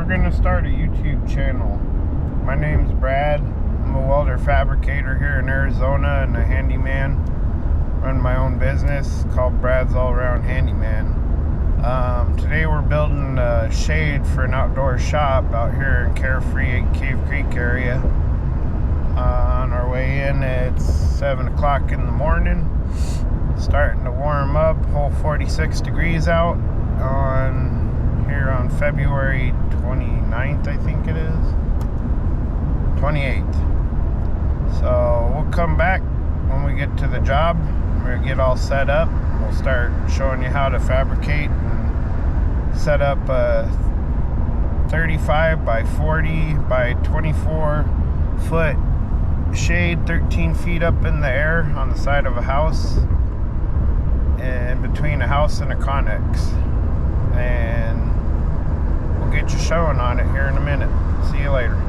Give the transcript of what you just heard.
we're going to start a YouTube channel. My name's Brad. I'm a welder fabricator here in Arizona and a handyman. Run my own business called Brad's All Around Handyman. Today we're building a shade for an outdoor shop out here in Carefree Cave Creek area. On our way in, it's 7 o'clock in the morning. Starting to warm up, whole 46 degrees out here on February 29th, I think it is. 28th. So we'll come back when we get to the job. We're gonna get all set up. We'll start showing you how to fabricate and set up a 35 by 40 by 24 foot shade, 13 feet up in the air on the side of a house, and between a house and a Connex. And we'll get you showing on it here in a minute. See you later.